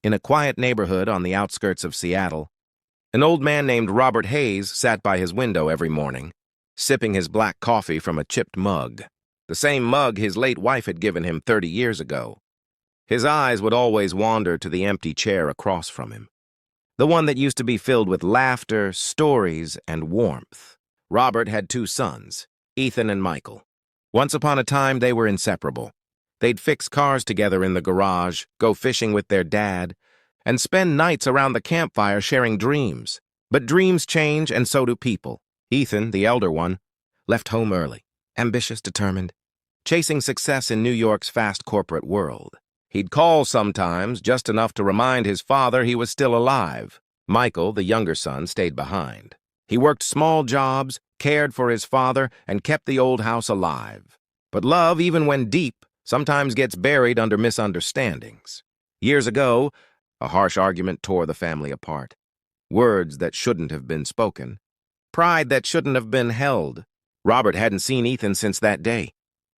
In a quiet neighborhood on the outskirts of Seattle, an old man named Robert Hayes sat by his window every morning, sipping his black coffee from a chipped mug, the same mug his late wife had given him 30 years ago. His eyes would always wander to the empty chair across from him, the one that used to be filled with laughter, stories, and warmth. Robert had 2 sons, Ethan and Michael. Once upon a time, they were inseparable. They'd fix cars together in the garage, go fishing with their dad, and spend nights around the campfire sharing dreams. But dreams change, and so do people. Ethan, the elder one, left home early, ambitious, determined, chasing success in New York's fast corporate world. He'd call sometimes, just enough to remind his father he was still alive. Michael, the younger son, stayed behind. He worked small jobs, cared for his father, and kept the old house alive. But love, even when deep, sometimes gets buried under misunderstandings. Years ago, a harsh argument tore the family apart. Words that shouldn't have been spoken. Pride that shouldn't have been held. Robert hadn't seen Ethan since that day.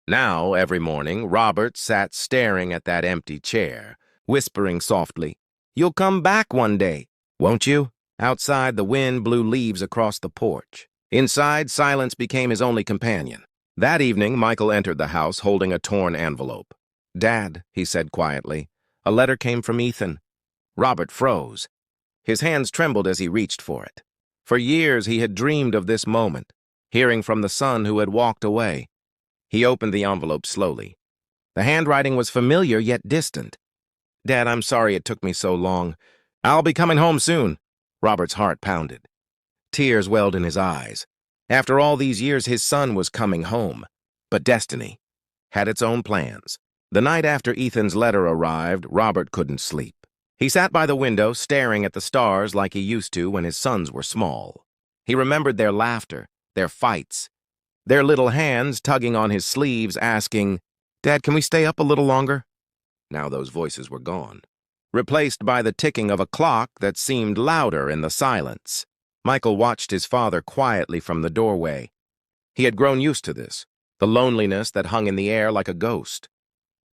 Now, every morning, Robert sat staring at that empty chair, whispering softly, "You'll come back one day, won't you?" Outside, the wind blew leaves across the porch. Inside, silence became his only companion. That evening, Michael entered the house holding a torn envelope. "Dad," he said quietly, "a letter came from Ethan." Robert froze. His hands trembled as he reached for it. For years, he had dreamed of this moment, hearing from the son who had walked away. He opened the envelope slowly. The handwriting was familiar yet distant. "Dad, I'm sorry it took me so long. I'll be coming home soon." Robert's heart pounded. Tears welled in his eyes. After all these years, his son was coming home. But destiny had its own plans. The night after Ethan's letter arrived, Robert couldn't sleep. He sat by the window, staring at the stars like he used to when his sons were small. He remembered their laughter, their fights, their little hands tugging on his sleeves, asking, "Dad, can we stay up a little longer?" Now those voices were gone, replaced by the ticking of a clock that seemed louder in the silence. Michael watched his father quietly from the doorway. He had grown used to this, the loneliness that hung in the air like a ghost.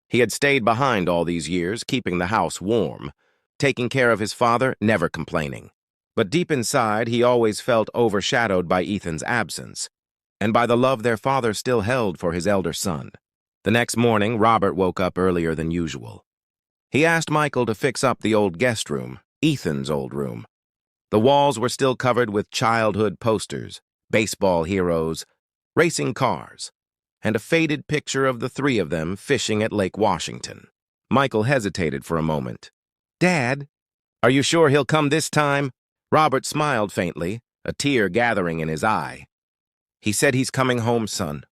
He had stayed behind all these years, keeping the house warm, taking care of his father, never complaining. But deep inside, he always felt overshadowed by Ethan's absence, and by the love their father still held for his elder son. The next morning, Robert woke up earlier than usual. He asked Michael to fix up the old guest room, Ethan's old room. The walls were still covered with childhood posters, baseball heroes, racing cars, and a faded picture of the 3 of them fishing at Lake Washington. Michael hesitated for a moment. "Dad, are you sure he'll come this time?" Robert smiled faintly, a tear gathering in his eye. "He said he's coming home, son.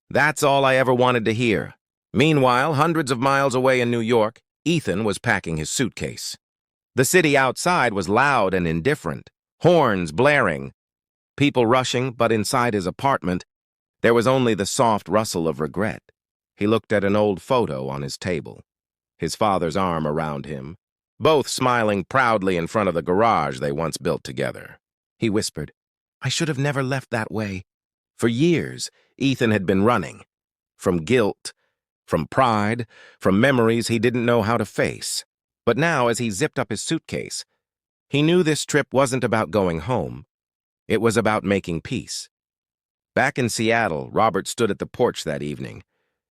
That's all I ever wanted to hear." Meanwhile, hundreds of miles away in New York, Ethan was packing his suitcase. The city outside was loud and indifferent, horns blaring, people rushing, but inside his apartment, there was only the soft rustle of regret. He looked at an old photo on his table, his father's arm around him, both smiling proudly in front of the garage they once built together. He whispered, "I should have never left that way." For years, Ethan had been running, from guilt, from pride, from memories he didn't know how to face. But now, as he zipped up his suitcase, he knew this trip wasn't about going home. It was about making peace. Back in Seattle, Robert stood at the porch that evening,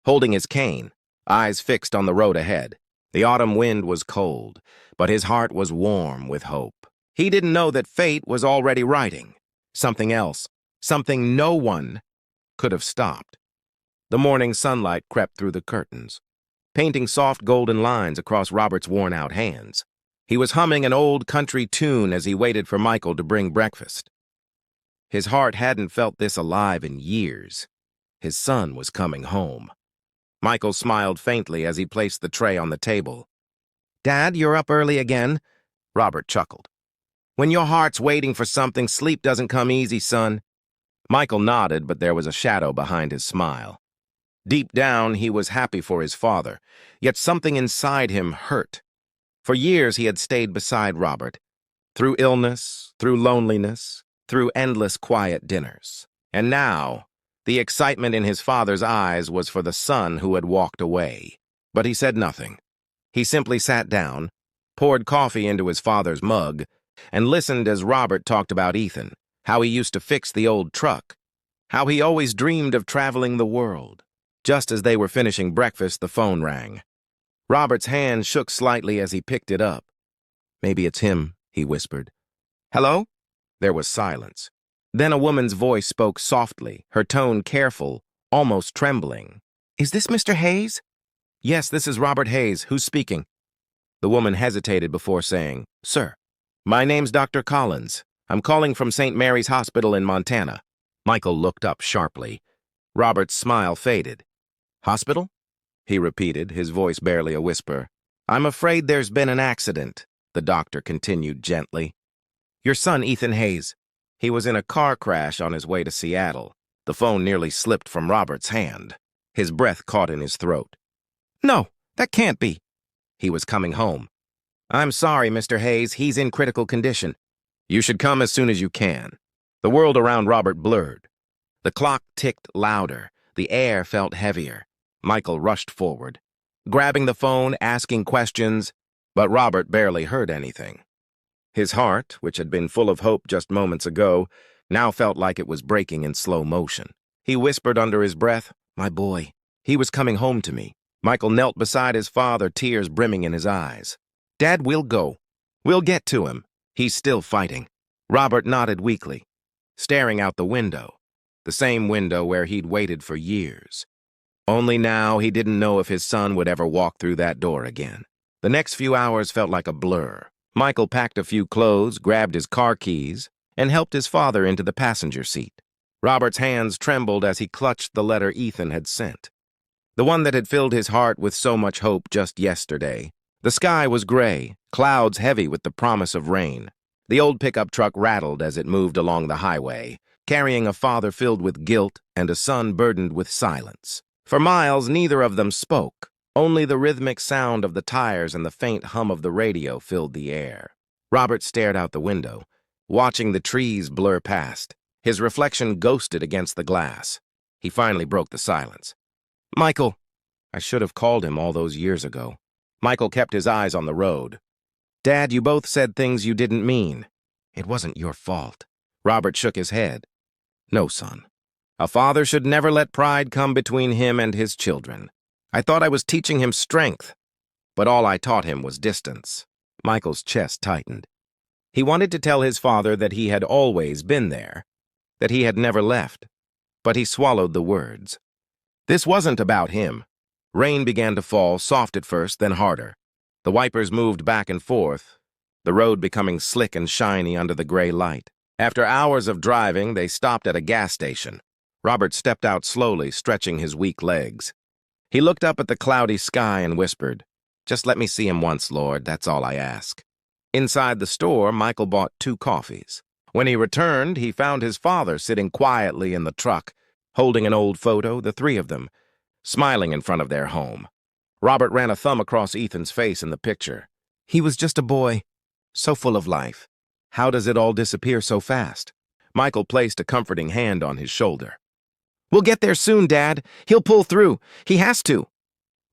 holding his cane, eyes fixed on the road ahead. The autumn wind was cold, but his heart was warm with hope. He didn't know that fate was already writing. Something else, something no one could have stopped. The morning sunlight crept through the curtains, painting soft golden lines across Robert's worn-out hands. He was humming an old country tune as he waited for Michael to bring breakfast. His heart hadn't felt this alive in years. His son was coming home. Michael smiled faintly as he placed the tray on the table. "Dad, you're up early again?" Robert chuckled. "When your heart's waiting for something, sleep doesn't come easy, son." Michael nodded, but there was a shadow behind his smile. Deep down, he was happy for his father, yet something inside him hurt. For years, he had stayed beside Robert, through illness, through loneliness, through endless quiet dinners. And now, the excitement in his father's eyes was for the son who had walked away. But he said nothing. He simply sat down, poured coffee into his father's mug, and listened as Robert talked about Ethan, how he used to fix the old truck, how he always dreamed of traveling the world. Just as they were finishing breakfast, the phone rang. Robert's hand shook slightly as he picked it up. "Maybe it's him," he whispered. "Hello?" There was silence. Then a woman's voice spoke softly, her tone careful, almost trembling. "Is this Mr. Hayes?" "Yes, this is Robert Hayes. Who's speaking?" The woman hesitated before saying, "Sir, my name's Dr. Collins. I'm calling from St. Mary's Hospital in Montana." Michael looked up sharply. Robert's smile faded. "Hospital?" he repeated, his voice barely a whisper. "I'm afraid there's been an accident," the doctor continued gently. "Your son, Ethan Hayes. He was in a car crash on his way to Seattle." The phone nearly slipped from Robert's hand. His breath caught in his throat. "No, that can't be." He was coming home. "I'm sorry, Mr. Hayes. He's in critical condition. You should come as soon as you can." The world around Robert blurred. The clock ticked louder. The air felt heavier. Michael rushed forward, grabbing the phone, asking questions, but Robert barely heard anything. His heart, which had been full of hope just moments ago, now felt like it was breaking in slow motion. He whispered under his breath, "My boy." He was coming home to me. Michael knelt beside his father, tears brimming in his eyes. "Dad, we'll go. We'll get to him. He's still fighting." Robert nodded weakly, staring out the window, the same window where he'd waited for years. Only now he didn't know if his son would ever walk through that door again. The next few hours felt like a blur. Michael packed a few clothes, grabbed his car keys, and helped his father into the passenger seat. Robert's hands trembled as he clutched the letter Ethan had sent, the one that had filled his heart with so much hope just yesterday. The sky was gray, clouds heavy with the promise of rain. The old pickup truck rattled as it moved along the highway, carrying a father filled with guilt and a son burdened with silence. For miles, neither of them spoke. Only the rhythmic sound of the tires and the faint hum of the radio filled the air. Robert stared out the window, watching the trees blur past. His reflection ghosted against the glass. He finally broke the silence. "Michael." I should have called him all those years ago. Michael kept his eyes on the road. "Dad, you both said things you didn't mean. It wasn't your fault." Robert shook his head. "No, son. A father should never let pride come between him and his children. I thought I was teaching him strength, but all I taught him was distance." Michael's chest tightened. He wanted to tell his father that he had always been there, that he had never left, but he swallowed the words. This wasn't about him. Rain began to fall, soft at first, then harder. The wipers moved back and forth, the road becoming slick and shiny under the gray light. After hours of driving, they stopped at a gas station. Robert stepped out slowly, stretching his weak legs. He looked up at the cloudy sky and whispered, "Just let me see him once, Lord, that's all I ask." Inside the store, Michael bought 2 coffees. When he returned, he found his father sitting quietly in the truck, holding an old photo, the 3 of them, smiling in front of their home. Robert ran a thumb across Ethan's face in the picture. He was just a boy, so full of life. How does it all disappear so fast? Michael placed a comforting hand on his shoulder. "We'll get there soon, Dad. He'll pull through. He has to."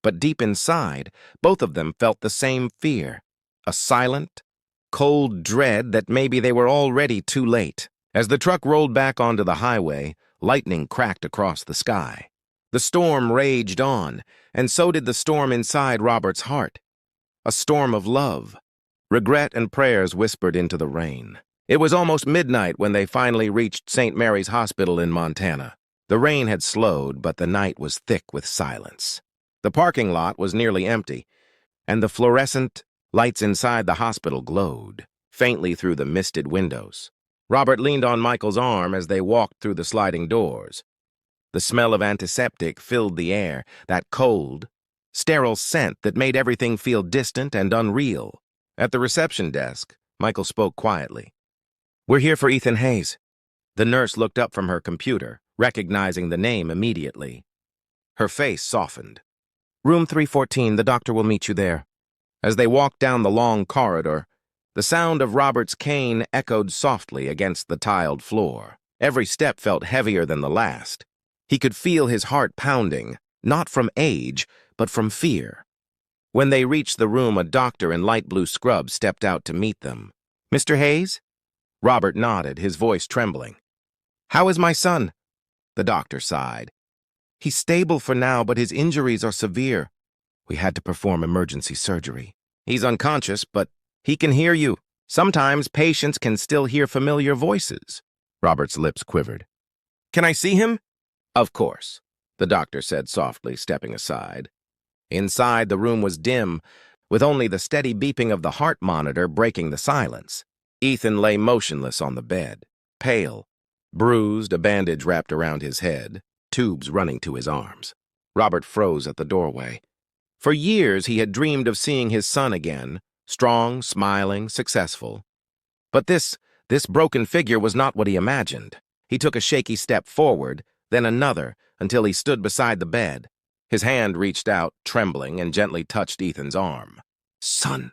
But deep inside, both of them felt the same fear, a silent, cold dread that maybe they were already too late. As the truck rolled back onto the highway, lightning cracked across the sky. The storm raged on, and so did the storm inside Robert's heart. A storm of love. Regret and prayers whispered into the rain. It was almost midnight when they finally reached St. Mary's Hospital in Montana. The rain had slowed, but the night was thick with silence. The parking lot was nearly empty, and the fluorescent lights inside the hospital glowed, faintly through the misted windows. Robert leaned on Michael's arm as they walked through the sliding doors. The smell of antiseptic filled the air, that cold, sterile scent that made everything feel distant and unreal. At the reception desk, Michael spoke quietly. "We're here for Ethan Hayes." The nurse looked up from her computer, recognizing the name immediately. Her face softened. "Room 314, the doctor will meet you there." As they walked down the long corridor, the sound of Robert's cane echoed softly against the tiled floor. Every step felt heavier than the last. He could feel his heart pounding, not from age, but from fear. When they reached the room, a doctor in light blue scrubs stepped out to meet them. "Mr. Hayes?" Robert nodded, his voice trembling. "How is my son?" The doctor sighed. "He's stable for now, but his injuries are severe. We had to perform emergency surgery. He's unconscious, but he can hear you. Sometimes patients can still hear familiar voices." Robert's lips quivered. "Can I see him?" "Of course," the doctor said softly, stepping aside. Inside, the room was dim, with only the steady beeping of the heart monitor breaking the silence. Ethan lay motionless on the bed, pale, bruised, a bandage wrapped around his head, tubes running to his arms. Robert froze at the doorway. For years, he had dreamed of seeing his son again, strong, smiling, successful. But this broken figure was not what he imagined. He took a shaky step forward, then another, until he stood beside the bed. His hand reached out, trembling, and gently touched Ethan's arm. "Son,"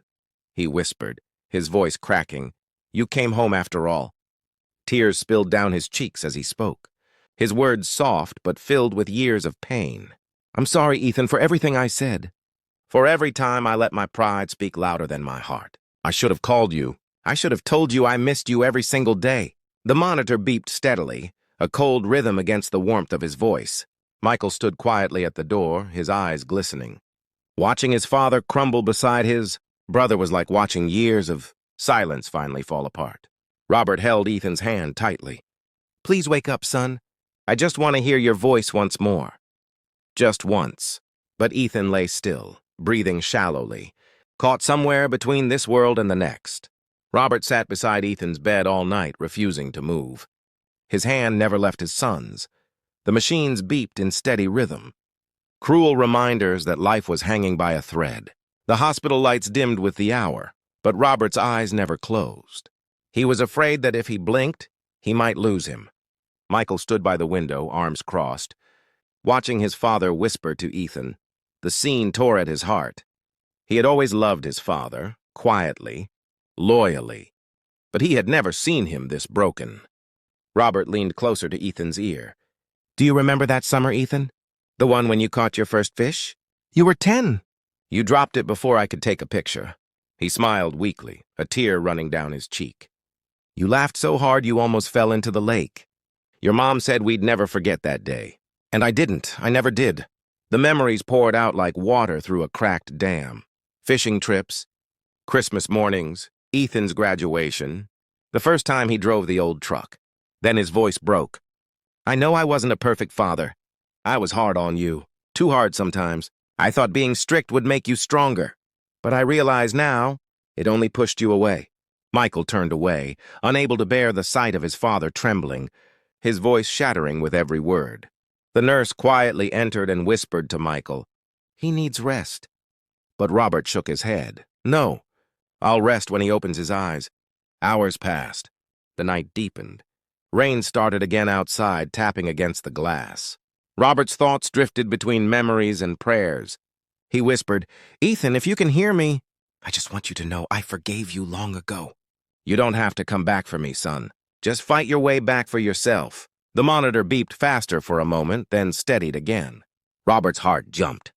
he whispered, his voice cracking. "You came home after all." Tears spilled down his cheeks as he spoke, his words soft but filled with years of pain. "I'm sorry, Ethan, for everything I said. For every time I let my pride speak louder than my heart. I should have called you. I should have told you I missed you every single day." The monitor beeped steadily, a cold rhythm against the warmth of his voice. Michael stood quietly at the door, his eyes glistening. Watching his father crumble beside his brother was like watching years of silence finally fall apart. Robert held Ethan's hand tightly. "Please wake up, son. I just want to hear your voice once more." Just once. But Ethan lay still, breathing shallowly, caught somewhere between this world and the next. Robert sat beside Ethan's bed all night, refusing to move. His hand never left his son's. The machines beeped in steady rhythm, cruel reminders that life was hanging by a thread. The hospital lights dimmed with the hour, but Robert's eyes never closed. He was afraid that if he blinked, he might lose him. Michael stood by the window, arms crossed, watching his father whisper to Ethan. The scene tore at his heart. He had always loved his father, quietly, loyally, but he had never seen him this broken. Robert leaned closer to Ethan's ear. "Do you remember that summer, Ethan? The one when you caught your first fish? You were 10. You dropped it before I could take a picture." He smiled weakly, a tear running down his cheek. "You laughed so hard you almost fell into the lake. Your mom said we'd never forget that day. And I didn't. I never did." The memories poured out like water through a cracked dam. Fishing trips, Christmas mornings, Ethan's graduation, the first time he drove the old truck. Then his voice broke. "I know I wasn't a perfect father. I was hard on you. Too hard sometimes. I thought being strict would make you stronger. But I realize now, it only pushed you away." Michael turned away, unable to bear the sight of his father trembling, his voice shattering with every word. The nurse quietly entered and whispered to Michael, "He needs rest." But Robert shook his head. "No, I'll rest when he opens his eyes." Hours passed. The night deepened. Rain started again outside, tapping against the glass. Robert's thoughts drifted between memories and prayers. He whispered, "Ethan, if you can hear me, I just want you to know I forgave you long ago. You don't have to come back for me, son. Just fight your way back for yourself." The monitor beeped faster for a moment, then steadied again. Robert's heart jumped.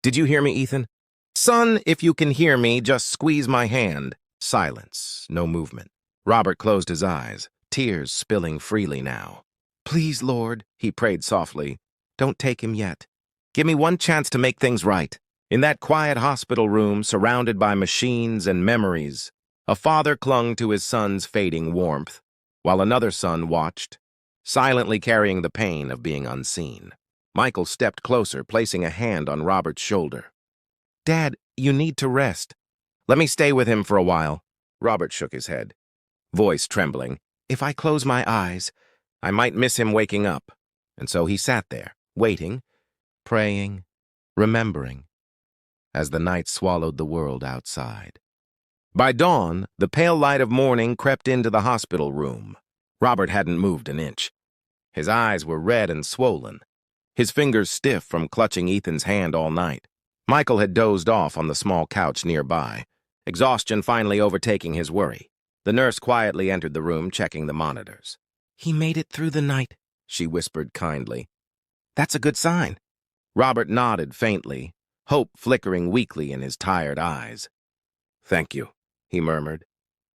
"Did you hear me, Ethan?" "Son, if you can hear me, just squeeze my hand." Silence, no movement. Robert closed his eyes, tears spilling freely now. "Please, Lord," he prayed softly, "don't take him yet. Give me one chance to make things right." In that quiet hospital room, surrounded by machines and memories, a father clung to his son's fading warmth, while another son watched, silently carrying the pain of being unseen. Michael stepped closer, placing a hand on Robert's shoulder. "Dad, you need to rest. Let me stay with him for a while." Robert shook his head, voice trembling. "If I close my eyes, I might miss him waking up." And so he sat there, waiting, praying, remembering, as the night swallowed the world outside. By dawn, the pale light of morning crept into the hospital room. Robert hadn't moved an inch. His eyes were red and swollen, his fingers stiff from clutching Ethan's hand all night. Michael had dozed off on the small couch nearby, exhaustion finally overtaking his worry. The nurse quietly entered the room, checking the monitors. "He made it through the night," she whispered kindly. "That's a good sign." Robert nodded faintly, hope flickering weakly in his tired eyes. "Thank you," he murmured.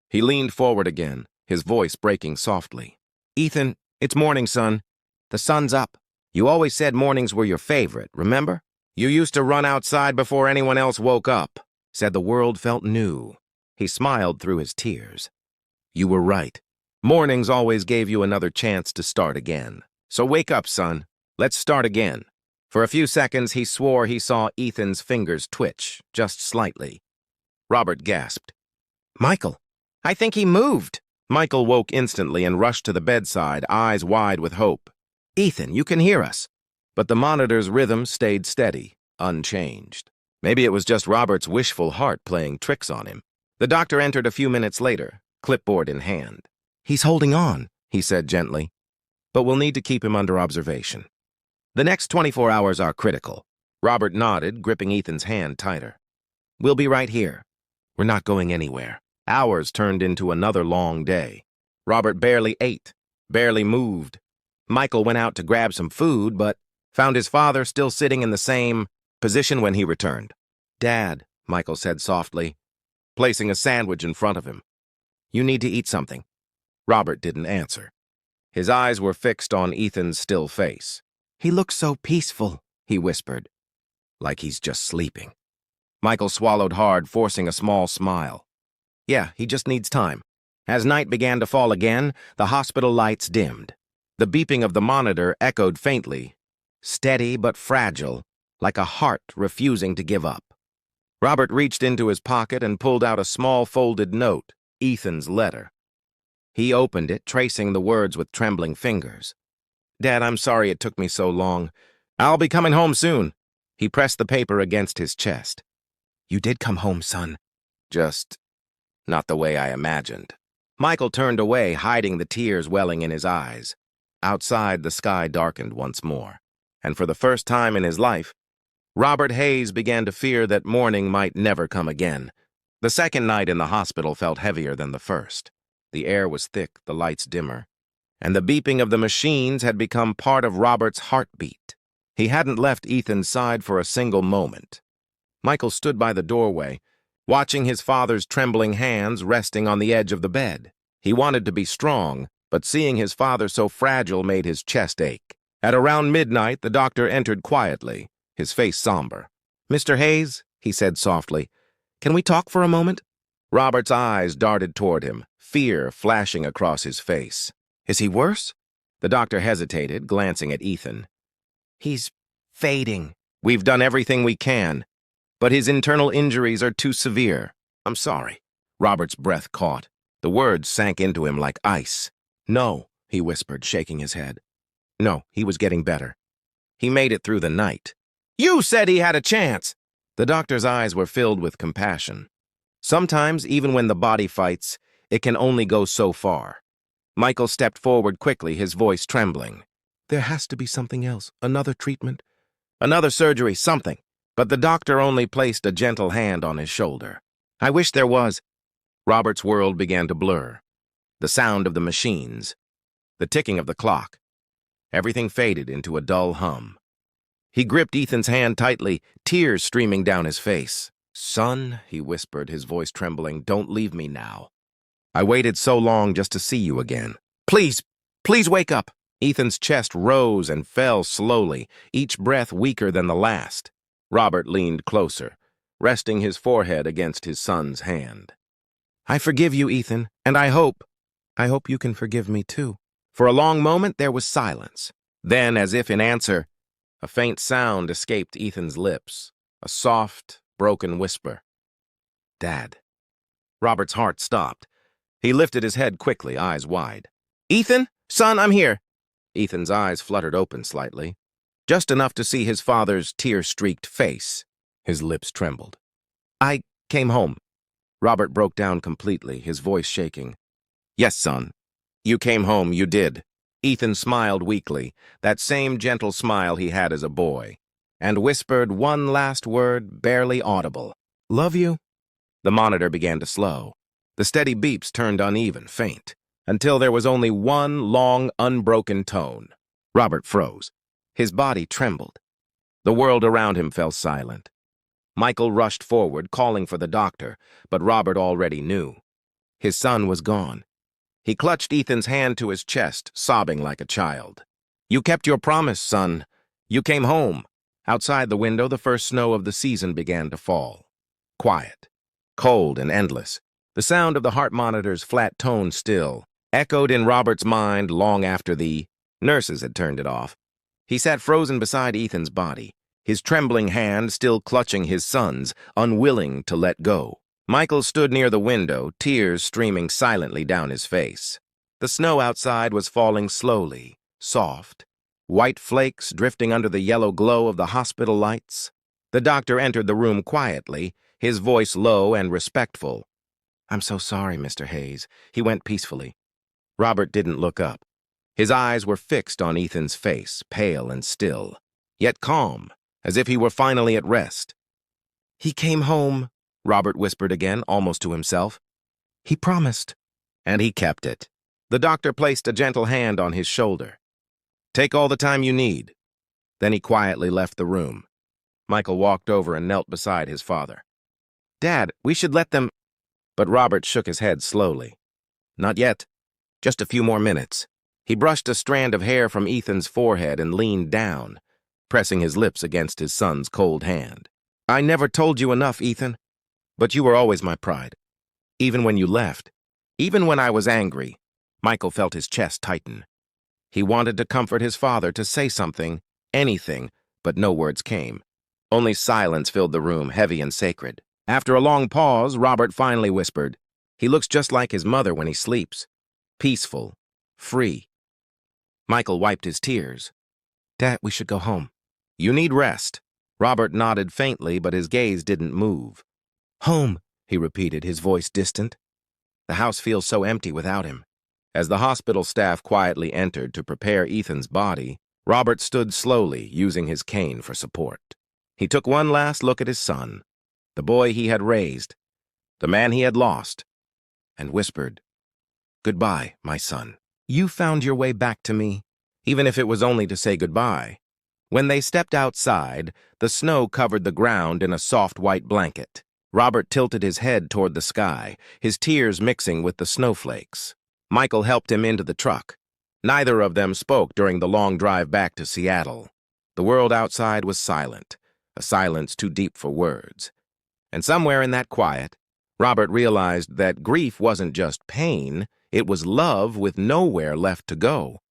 He leaned forward again, his voice breaking softly. "Ethan, it's morning, son. The sun's up. You always said mornings were your favorite, remember? You used to run outside before anyone else woke up," said the world felt new. He smiled through his tears. "You were right. Mornings always gave you another chance to start again. So wake up, son. Let's start again." For a few seconds, he swore he saw Ethan's fingers twitch, just slightly. Robert gasped. "Michael, I think he moved." Michael woke instantly and rushed to the bedside, eyes wide with hope. "Ethan, you can hear us." But the monitor's rhythm stayed steady, unchanged. Maybe it was just Robert's wishful heart playing tricks on him. The doctor entered a few minutes later, clipboard in hand. "He's holding on," he said gently, "but we'll need to keep him under observation. The next 24 hours are critical." Robert nodded, gripping Ethan's hand tighter. "We'll be right here. We're not going anywhere." Hours turned into another long day. Robert barely ate, barely moved. Michael went out to grab some food, but found his father still sitting in the same position when he returned. "Dad," Michael said softly, placing a sandwich in front of him. "You need to eat something." Robert didn't answer. His eyes were fixed on Ethan's still face. "He looks so peaceful," he whispered, "like he's just sleeping." Michael swallowed hard, forcing a small smile. "Yeah, he just needs time." As night began to fall again, the hospital lights dimmed. The beeping of the monitor echoed faintly, steady but fragile, like a heart refusing to give up. Robert reached into his pocket and pulled out a small folded note, Ethan's letter. He opened it, tracing the words with trembling fingers. "Dad, I'm sorry it took me so long. I'll be coming home soon." He pressed the paper against his chest. "You did come home, son. Just not the way I imagined." Michael turned away, hiding the tears welling in his eyes. Outside, the sky darkened once more, and for the first time in his life, Robert Hayes began to fear that morning might never come again. The second night in the hospital felt heavier than the first. The air was thick, the lights dimmer, and the beeping of the machines had become part of Robert's heartbeat. He hadn't left Ethan's side for a single moment. Michael stood by the doorway, watching his father's trembling hands resting on the edge of the bed. He wanted to be strong, but seeing his father so fragile made his chest ache. At around midnight, the doctor entered quietly, his face somber. "Mr. Hayes," he said softly, "can we talk for a moment?" Robert's eyes darted toward him, fear flashing across his face. "Is he worse?" The doctor hesitated, glancing at Ethan. "He's fading. We've done everything we can, but his internal injuries are too severe. I'm sorry." Robert's breath caught. The words sank into him like ice. "No," he whispered, shaking his head. "No, he was getting better. He made it through the night." "You said he had a chance!" The doctor's eyes were filled with compassion. Sometimes, even when the body fights, it can only go so far. Michael stepped forward quickly, his voice trembling. "There has to be something else, another treatment, another surgery, something." But the doctor only placed a gentle hand on his shoulder. "I wish there was." Robert's world began to blur. The sound of the machines, the ticking of the clock. Everything faded into a dull hum. He gripped Ethan's hand tightly, tears streaming down his face. "Son," he whispered, his voice trembling, "don't leave me now. I waited so long just to see you again. Please, please wake up." Ethan's chest rose and fell slowly, each breath weaker than the last. Robert leaned closer, resting his forehead against his son's hand. "I forgive you, Ethan, and I hope you can forgive me too." For a long moment there was silence. Then, as if in answer, a faint sound escaped Ethan's lips, a soft, broken whisper. "Dad." Robert's heart stopped. He lifted his head quickly, eyes wide. "Ethan? Son, I'm here." Ethan's eyes fluttered open slightly, just enough to see his father's tear-streaked face. His lips trembled. "I came home." Robert broke down completely, his voice shaking. "Yes, son. You came home, you did." Ethan smiled weakly, that same gentle smile he had as a boy, and whispered one last word, barely audible. "Love you." The monitor began to slow. The steady beeps turned uneven, faint, until there was only one long, unbroken tone. Robert froze. His body trembled. The world around him fell silent. Michael rushed forward, calling for the doctor, but Robert already knew. His son was gone. He clutched Ethan's hand to his chest, sobbing like a child. "You kept your promise, son. You came home." Outside the window, the first snow of the season began to fall. Quiet, cold and endless. The sound of the heart monitor's flat tone still echoed in Robert's mind long after the nurses had turned it off. He sat frozen beside Ethan's body, his trembling hand still clutching his son's, unwilling to let go. Michael stood near the window, tears streaming silently down his face. The snow outside was falling slowly, soft, white flakes drifting under the yellow glow of the hospital lights. The doctor entered the room quietly, his voice low and respectful. "I'm so sorry, Mr. Hayes," he went peacefully. Robert didn't look up. His eyes were fixed on Ethan's face, pale and still, yet calm, as if he were finally at rest. "He came home," Robert whispered again, almost to himself. "He promised." And he kept it. The doctor placed a gentle hand on his shoulder. "Take all the time you need." Then he quietly left the room. Michael walked over and knelt beside his father. "Dad, we should let them—" But Robert shook his head slowly. "Not yet. Just a few more minutes." He brushed a strand of hair from Ethan's forehead and leaned down, pressing his lips against his son's cold hand. "I never told you enough, Ethan. But you were always my pride. Even when you left. Even when I was angry." Michael felt his chest tighten. He wanted to comfort his father, to say something, anything, but no words came. Only silence filled the room, heavy and sacred. After a long pause, Robert finally whispered, "He looks just like his mother when he sleeps. Peaceful. Free." Michael wiped his tears. "Dad, we should go home." "You need rest." Robert nodded faintly, but his gaze didn't move. "Home," he repeated, his voice distant. "The house feels so empty without him." As the hospital staff quietly entered to prepare Ethan's body, Robert stood slowly, using his cane for support. He took one last look at his son, the boy he had raised, the man he had lost, and whispered, "Goodbye, my son. You found your way back to me, even if it was only to say goodbye." When they stepped outside, the snow covered the ground in a soft white blanket. Robert tilted his head toward the sky, his tears mixing with the snowflakes. Michael helped him into the truck. Neither of them spoke during the long drive back to Seattle. The world outside was silent, a silence too deep for words. And somewhere in that quiet, Robert realized that grief wasn't just pain, it was love with nowhere left to go.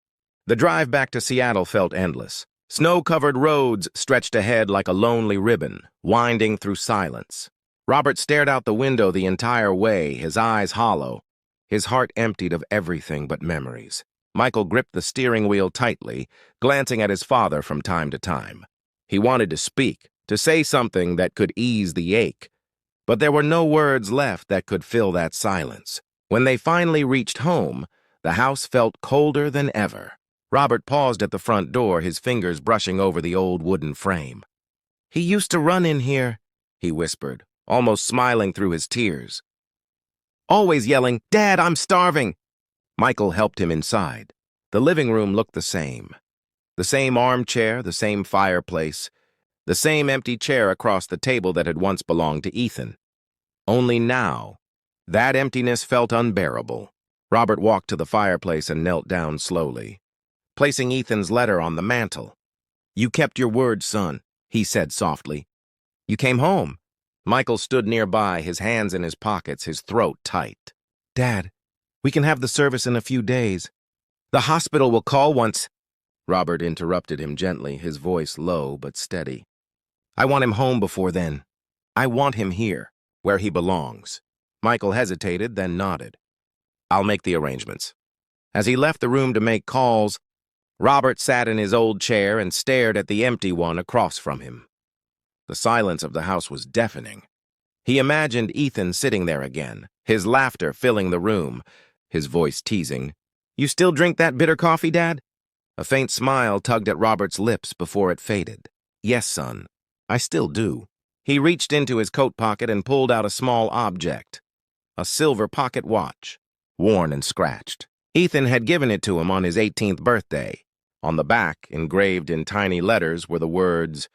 The drive back to Seattle felt endless. Snow-covered roads stretched ahead like a lonely ribbon, winding through silence. Robert stared out the window the entire way, his eyes hollow, his heart emptied of everything but memories. Michael gripped the steering wheel tightly, glancing at his father from time to time. He wanted to speak, to say something that could ease the ache, but there were no words left that could fill that silence. When they finally reached home, the house felt colder than ever. Robert paused at the front door, his fingers brushing over the old wooden frame. "He used to run in here," he whispered, almost smiling through his tears. "Always yelling, 'Dad, I'm starving!'" Michael helped him inside. The living room looked the same. The same armchair, the same fireplace, the same empty chair across the table that had once belonged to Ethan. Only now, that emptiness felt unbearable. Robert walked to the fireplace and knelt down slowly, placing Ethan's letter on the mantel. "You kept your word, son," he said softly. "You came home." Michael stood nearby, his hands in his pockets, his throat tight. "Dad, we can have the service in a few days. The hospital will call once—" Robert interrupted him gently, his voice low but steady. "I want him home before then. I want him here, where he belongs." Michael hesitated, then nodded. "I'll make the arrangements." As he left the room to make calls, Robert sat in his old chair and stared at the empty one across from him. The silence of the house was deafening. He imagined Ethan sitting there again, his laughter filling the room, his voice teasing, "You still drink that bitter coffee, Dad?" A faint smile tugged at Robert's lips before it faded. "Yes, son, I still do." He reached into his coat pocket and pulled out a small object, a silver pocket watch, worn and scratched. Ethan had given it to him on his 18th birthday. On the back, engraved in tiny letters, were the words,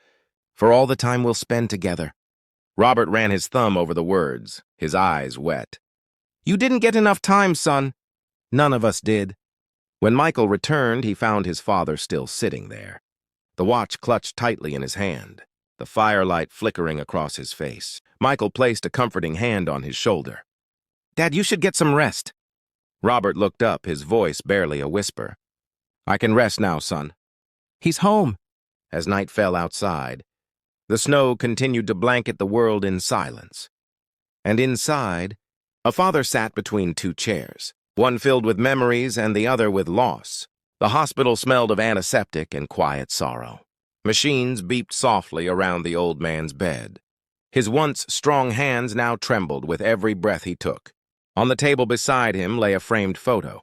"For all the time we'll spend together." Robert ran his thumb over the words, his eyes wet. "You didn't get enough time, son." "None of us did." When Michael returned, he found his father still sitting there, the watch clutched tightly in his hand, the firelight flickering across his face. Michael placed a comforting hand on his shoulder. "Dad, you should get some rest." Robert looked up, his voice barely a whisper. "I can rest now, son." "He's home." As night fell outside, the snow continued to blanket the world in silence. And inside, a father sat between two chairs, one filled with memories and the other with loss. The hospital smelled of antiseptic and quiet sorrow. Machines beeped softly around the old man's bed. His once strong hands now trembled with every breath he took. On the table beside him lay a framed photo.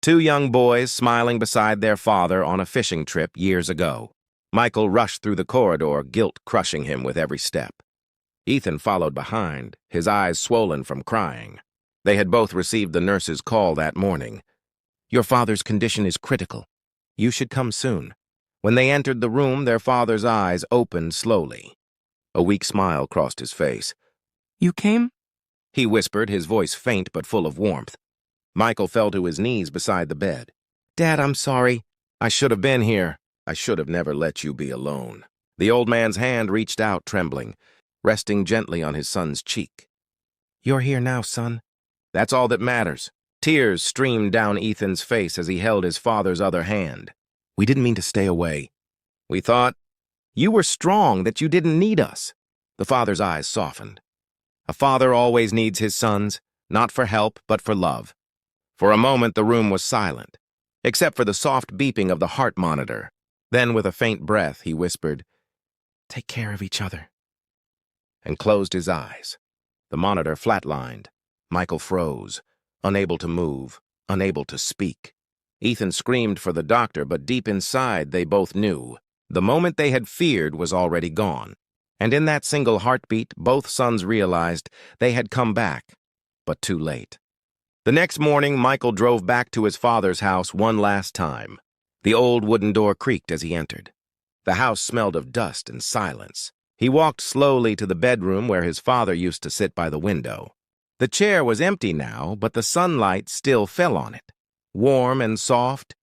Two young boys smiling beside their father on a fishing trip years ago. Michael rushed through the corridor, guilt crushing him with every step. Ethan followed behind, his eyes swollen from crying. They had both received the nurse's call that morning. "Your father's condition is critical. You should come soon." When they entered the room, their father's eyes opened slowly. A weak smile crossed his face. "You came?" he whispered, his voice faint but full of warmth. Michael fell to his knees beside the bed. "Dad, I'm sorry. I should have been here. I should have never let you be alone." The old man's hand reached out, trembling, resting gently on his son's cheek. "You're here now, son." That's all that matters. Tears streamed down Ethan's face as he held his father's other hand. "We didn't mean to stay away. We thought you were strong, that you didn't need us." The father's eyes softened. A father always needs his sons, not for help, but for love. For a moment, the room was silent, except for the soft beeping of the heart monitor. Then, with a faint breath, he whispered, "Take care of each other," and closed his eyes. The monitor flatlined. Michael froze, unable to move, unable to speak. Ethan screamed for the doctor, but deep inside, they both knew. The moment they had feared was already gone. And in that single heartbeat, both sons realized they had come back, but too late. The next morning, Michael drove back to his father's house one last time. The old wooden door creaked as he entered. The house smelled of dust and silence. He walked slowly to the bedroom where his father used to sit by the window. The chair was empty now, but the sunlight still fell on it, warm and soft,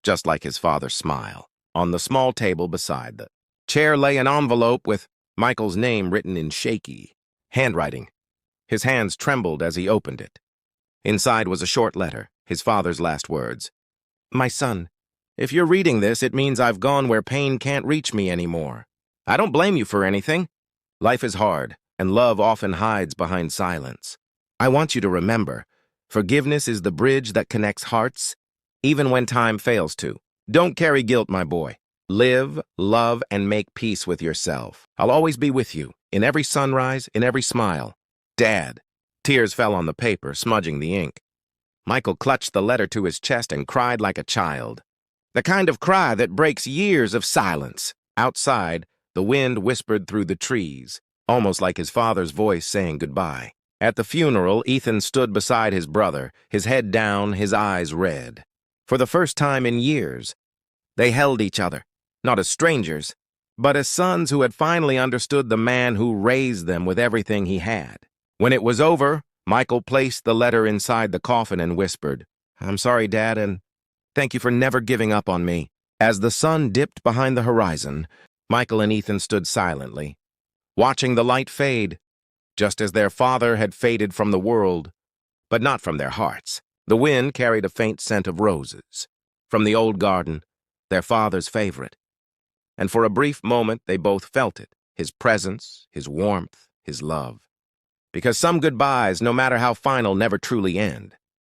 just like his father's smile. On the small table beside the chair lay an envelope with Michael's name written in shaky handwriting. His hands trembled as he opened it. Inside was a short letter, his father's last words. "My son, if you're reading this, it means I've gone where pain can't reach me anymore. I don't blame you for anything. Life is hard, and love often hides behind silence. I want you to remember, forgiveness is the bridge that connects hearts, even when time fails to. Don't carry guilt, my boy. Live, love, and make peace with yourself. I'll always be with you, in every sunrise, in every smile. Dad." Tears fell on the paper, smudging the ink. Michael clutched the letter to his chest and cried like a child. The kind of cry that breaks years of silence. Outside, the wind whispered through the trees, almost like his father's voice saying goodbye. At the funeral, Ethan stood beside his brother, his head down, his eyes red. For the first time in years, they held each other, not as strangers, but as sons who had finally understood the man who raised them with everything he had. When it was over, Michael placed the letter inside the coffin and whispered, "I'm sorry, Dad, and thank you for never giving up on me." As the sun dipped behind the horizon, Michael and Ethan stood silently, watching the light fade, just as their father had faded from the world, but not from their hearts. The wind carried a faint scent of roses, from the old garden, their father's favorite. And for a brief moment, they both felt it, his presence, his warmth, his love. Because some goodbyes, no matter how final, never truly end.